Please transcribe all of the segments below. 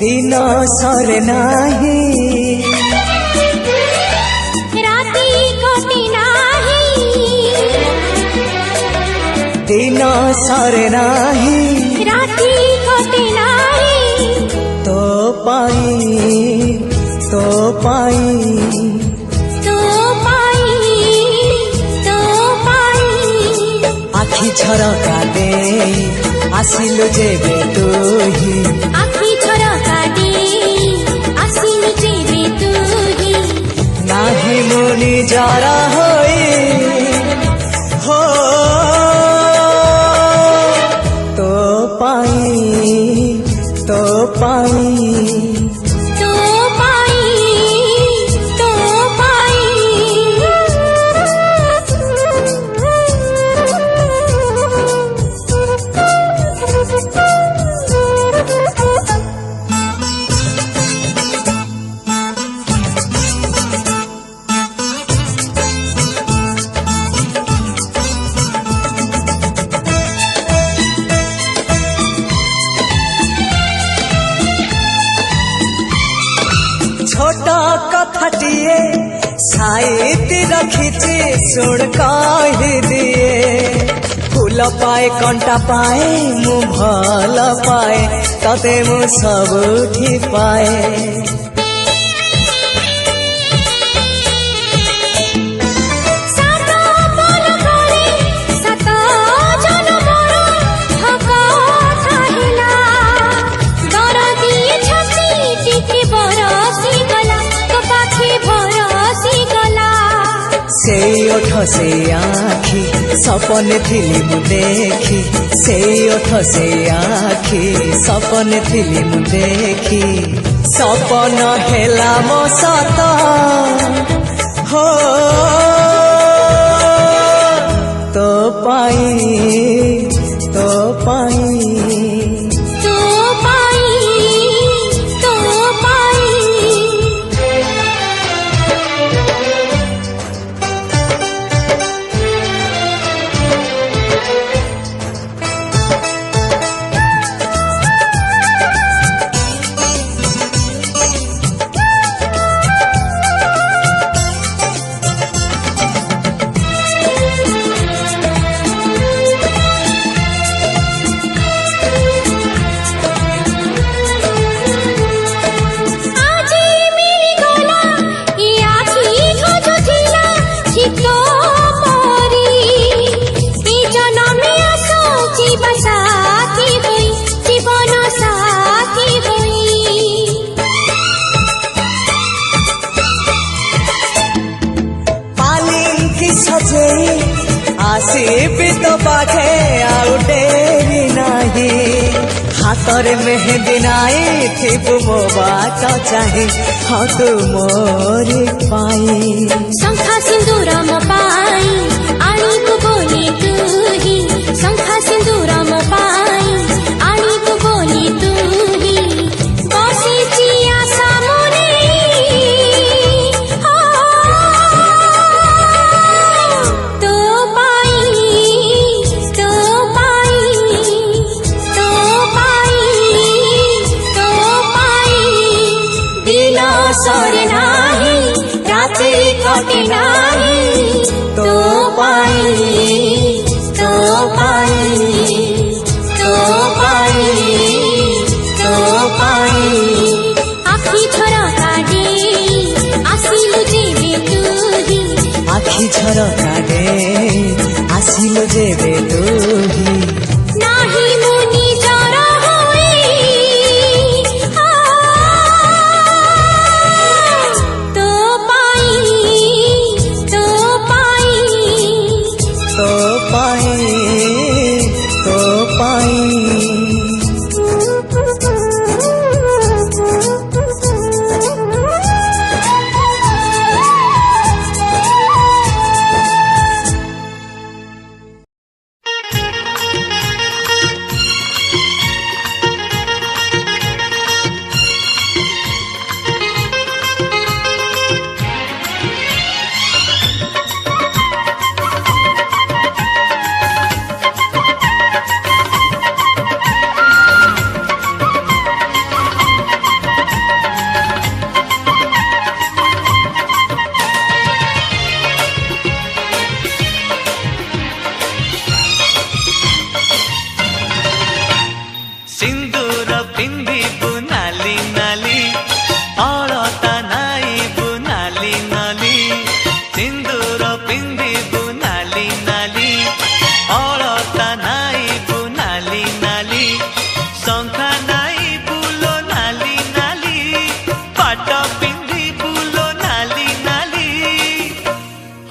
दिन सरे नाही राती कटे नाही दिन सरे नाही राती कटे नाही तो पाई तो पाई तो पाई तो पाई आखि झरका दे आसिलु जेबे तुही आखि झरका दे आसिलु जेबे तुही नाही मुनि जरा होई हो तो पाई तो पाई तो पाई तो छोटा कथटिए साइती रखिछि सुन कहि दिए फूल पाए कंटा पाए मु भल पाए तते मु सबुठी पाए ओठ से आखी सपने थिली मु देखी से ओठ से आखी सपने थिली मु देखी सपन हेला मो सत हो तो पाई तो पाई आसीबी तो पाखे आउ डेरी नाही हाथरे मेहंदी नाई थिबु मो बाट चाहे हाँ तू मोरी पाई शंखा सिंदूर मो पाई आनी को बोली तू ही शंखा सिंदूर मो पाई आनी को बोली तू ही बसी चिया सामने सरे नाही राती कटे नाही तो पाई तो पाई तो पाई तो पाई आखि झरका दे आसिलु जेबे तुही आखि झरका दे आसिलु जेबे तुही नाही मुनि जरा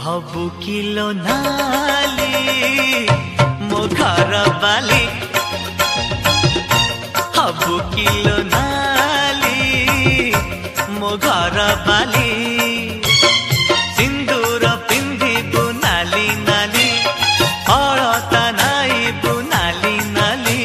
हबु किलो नाली मो घर बाली हबु किलो नाली मो घर बाली सिंदूर पिंधिबु नाली नाली अलता नाइबु नाली नाली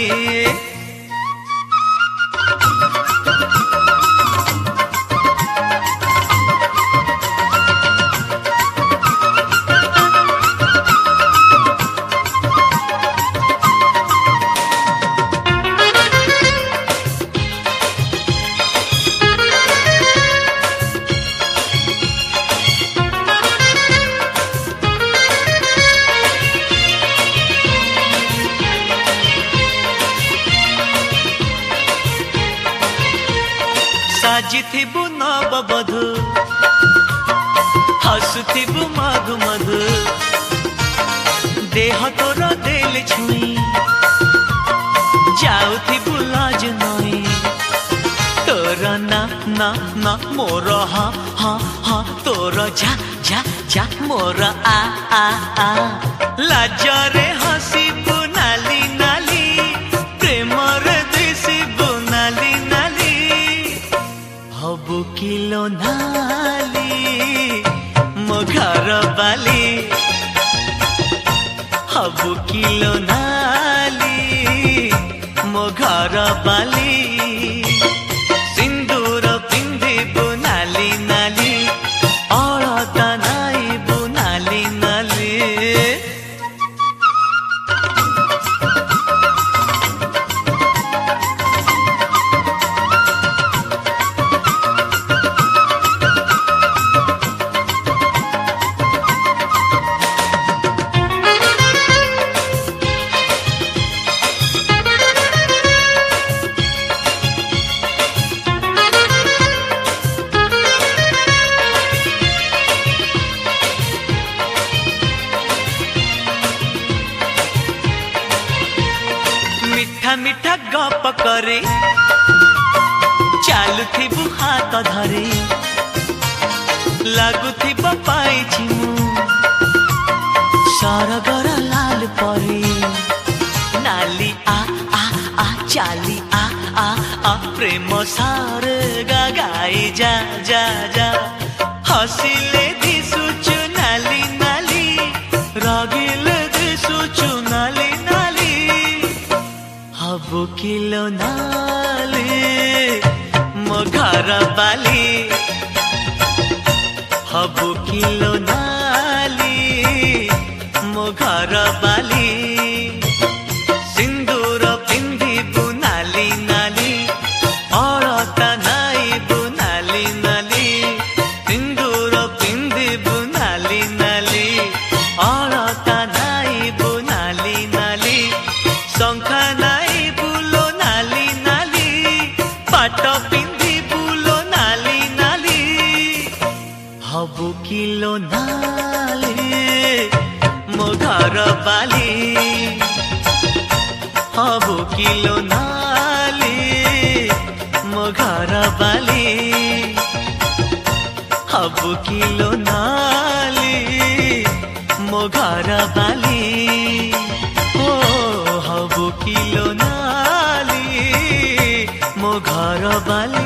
साजिथिबु नवबधू हसुथिबु मधु मधु देह तोर देल छुई जाउथिबु लाज नई तोर ना ना ना मोर हा हा हा तोर जा जा जा मोर आ आ आ लाजरे हसिबु नाली नाली प्रेमरे दिसिबु नाली नाली हबु किलो नाली मो घर बाली हबु किलो नाली मो घर बाली सिंदूर पिंधिबु नाली नाली अलता नाइबु नाली नाली मिठा मिठा गप करे चालुथिबु हाथ धरे लागुथिब पाइछि मु सरगर लाल परे नाली आ आ आ चाली आ आ आ प्रेम सार गाई जा जा जा हसिले दिसुचु नाली नाली रागिले दिसुचु नाली नाली हबु किलो नाली मो घर बाली हबु किलो नाली मो घर बाली सिंदूर पिंधिबु नाली नाली अलता नाइबु नाली नाली सिंदूर पिंधिबु नाली नाली अलता नाइबु नाली नाली शंखा नाइबु लो नाली नाली पाट पिंधिबु लो नाली नाली हबु किलो नाली मो घर बाली हबु किलो नाली मो घर बाली हबु किलो नाली मो घर बाली ओ हबु किलो नाली मो घर बाली।